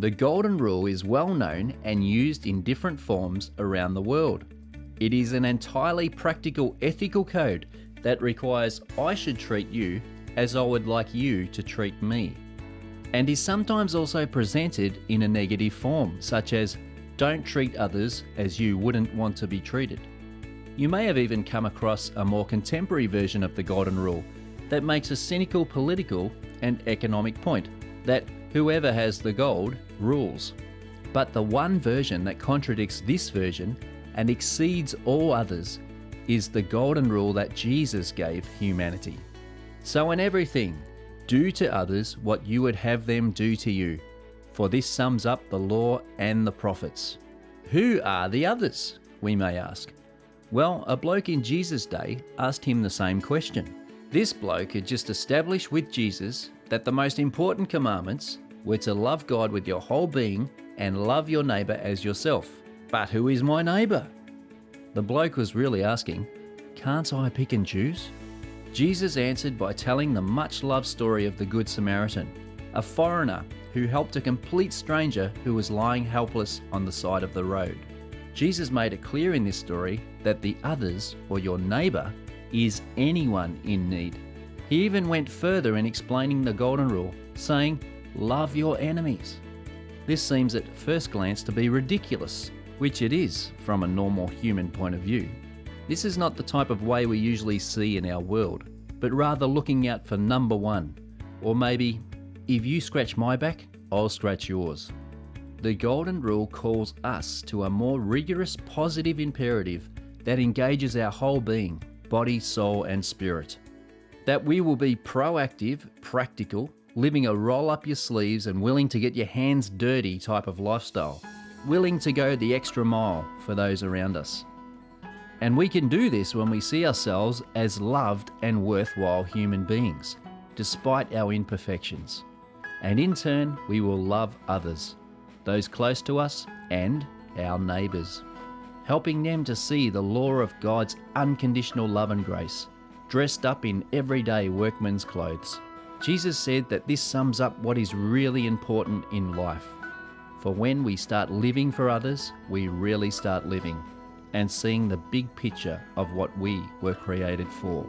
The Golden Rule is well known and used in different forms around the world. It is an entirely practical ethical code that requires I should treat you as I would like you to treat me, and is sometimes also presented in a negative form, such as don't treat others as you wouldn't want to be treated. You may have even come across a more contemporary version of the Golden Rule that makes a cynical political and economic point that whoever has the gold rules. But the one version that contradicts this version and exceeds all others is the Golden Rule that Jesus gave humanity. So in everything, do to others what you would have them do to you, for this sums up the law and the prophets. Who are the others, we may ask? Well, a bloke in Jesus' day asked him the same question. This bloke had just established with Jesus that the most important commandments were to love God with your whole being and love your neighbour as yourself. But who is my neighbour? The bloke was really asking, can't I pick and choose? Jesus answered by telling the much-loved story of the Good Samaritan, a foreigner who helped a complete stranger who was lying helpless on the side of the road. Jesus made it clear in this story that the others, or your neighbour, is anyone in need. He even went further in explaining the Golden Rule, saying, love your enemies. This seems at first glance to be ridiculous, which it is from a normal human point of view. This is not the type of way we usually see in our world, but rather looking out for number one, or maybe, if you scratch my back, I'll scratch yours. The Golden Rule calls us to a more rigorous positive imperative that engages our whole being, body, soul and spirit. That we will be proactive, practical, living a roll up your sleeves and willing to get your hands dirty type of lifestyle, willing to go the extra mile for those around us. And we can do this when we see ourselves as loved and worthwhile human beings, despite our imperfections. And in turn, we will love others, those close to us and our neighbours, helping them to see the law of God's unconditional love and grace, dressed up in everyday workman's clothes. Jesus said that this sums up what is really important in life. For when we start living for others, we really start living and seeing the big picture of what we were created for.